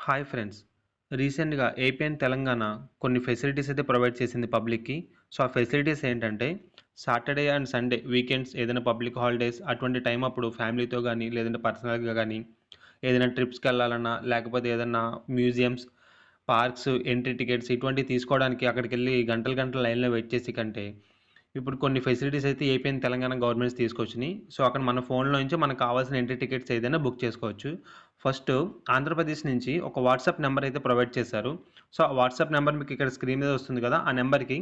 Hi friends. రీసెంట్‌గా AP and Telangana కొన్ని facilities అయితే ప్రొవైడ్ చేసింది పబ్లిక్‌కి. సో, ఆ ఫెసిలిటీస్ ఏంటంటే సాటర్‌డే అండ్ సండే వీకెండ్స్ ఏదైనా పబ్లిక్ హాలిడేస్ అటువంటి టైం అప్పుడు ఫ్యామిలీతో గానీ, లేదంటే పర్సనల్‌గా గానీ ఏదైనా ట్రిప్స్‌కెళ్ళాలన్నా, లేకపోతే ఏదన్నా మ్యూజియమ్స్, పార్క్స్, ఎంట్రీ టికెట్స్ ఇటువంటివి తీసుకోవడానికి అక్కడికెళ్ళి గంటలు గంటలు లైన్‌లో వెయిట్ చేసే కంటే ఇప్పుడు కొన్ని ఫెసిలిటీస్ అయితే AP and Telangana governments తీసుకొచ్చినాయి. So, అక్కడ మన ఫోన్‌లో నుంచి మనకు కావాల్సిన ఎంట్రీ టికెట్స్ ఏదైనా బుక్ చేసుకోవచ్చు. ఫస్ట్ ఆంధ్రప్రదేశ్ నుంచి ఒక వాట్సాప్ నెంబర్ అయితే ప్రొవైడ్ చేశారు. సో, ఆ వాట్సాప్ నెంబర్ మీకు ఇక్కడ స్క్రీన్ మీద వస్తుంది కదా! ఆ నెంబర్‌కి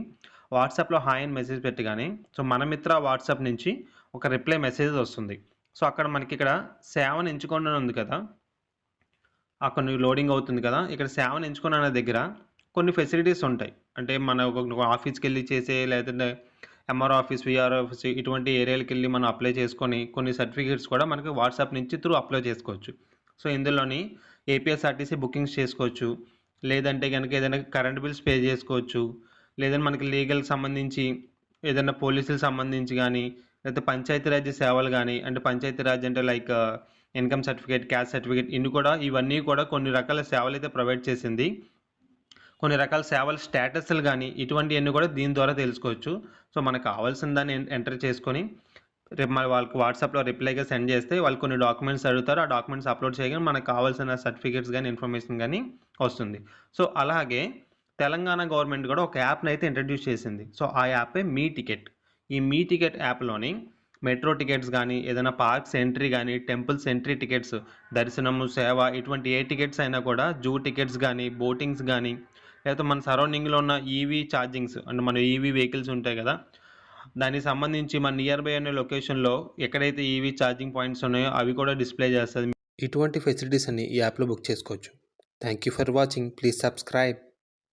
వాట్సాప్‌లో హాయ్ అని మెసేజ్ పెట్టగానే సో, మన మిత్ర వాట్సాప్ నుంచి ఒక రిప్లై మెసేజ్ వస్తుంది. సో, అక్కడ మనకిక్కడ సేవను ఎంచుకోండి అని ఉంది కదా! అక్కడ లోడింగ్ అవుతుంది కదా! ఇక్కడ సేవను ఎంచుకోండి అనే దగ్గర కొన్ని ఫెసిలిటీస్ ఉంటాయి. అంటే మన ఒక ఆఫీస్‌కెళ్ళి చేసే లేదంటే ఎంఆర్ ఆఫీస్, వీఆర్ ఆఫీస్ ఇటువంటి ఏరియాలకెళ్ళి మనం అప్లై చేసుకొని కొన్ని సర్టిఫికేట్స్ కూడా మనకి వాట్సాప్ నుంచి త్రూ అప్లై చేసుకోవచ్చు. సో, ఇందులోని ఏపీఎస్ఆర్టీసీ బుకింగ్స్ చేసుకోవచ్చు. లేదంటే గనుక ఏదైనా కరెంట్ బిల్స్ పే చేసుకోవచ్చు. లేదంటే మనకి లీగల్‌కి సంబంధించి ఏదైనా పోలీసులకు సంబంధించి గానీ, లేకపోతే పంచాయతీరాజ్ సేవలు గానీ, అంటే పంచాయతీరాజ్ అంటే like income certificate, caste certificate ఇవన్నీ కూడా కొన్ని రకాల సేవలైతే ప్రొవైడ్ చేసింది. కొన్ని రకాల సేవల స్టేటస్‌లు గానీ, ఇటువంటియన్నీ కూడా దీని ద్వారా తెలుసుకోవచ్చు. సో, మనకు కావాల్సిన దాన్ని ఎంటర్ చేసుకొని, రేపు మరి వాళ్ళకి వాట్సాప్‌లో రిప్లైగా సెండ్ చేస్తే, వాళ్ళు కొన్ని డాక్యుమెంట్స్ అడుగుతారు. ఆ డాక్యుమెంట్స్ అప్‌లోడ్ చేయగానే మనకు కావాల్సిన సర్టిఫికేట్స్ గానీ, ఇన్ఫర్మేషన్ గానీ వస్తుంది. సో, అలాగే తెలంగాణ గవర్నమెంట్ కూడా ఒక యాప్‌నైతే ఇంట్రడ్యూస్ చేసింది. సో, ఆ యాపే మీ టికెట్. ఈ మీ టికెట్ యాప్‌లోని మెట్రో టికెట్స్ గానీ, ఏదైనా పార్క్స్ ఎంట్రీ గానీ, టెంపుల్స్ ఎంట్రీ టికెట్స్, దర్శనము, సేవ ఇటువంటి ఏ టికెట్స్ అయినా కూడా జూ టికెట్స్ గానీ, బోటింగ్స్ గానీ, లేకపోతే మన సరౌండింగ్‌లో ఉన్న ఈవీ ఛార్జింగ్స్ అంటే మన ఈవీ వెహికల్స్ ఉంటాయి కదా! దానికి సంబంధించి మన నియర్ బై అనే లొకేషన్‌లో ఎక్కడైతే ఈవీ ఛార్జింగ్ పాయింట్స్ ఉన్నాయో అవి కూడా డిస్‌ప్లే చేస్తది. ఇటువంటి ఫెసిలిటీస్ అన్ని ఈ యాప్‌లో బుక్ చేసుకోవచ్చు. Thank you for watching. Please subscribe.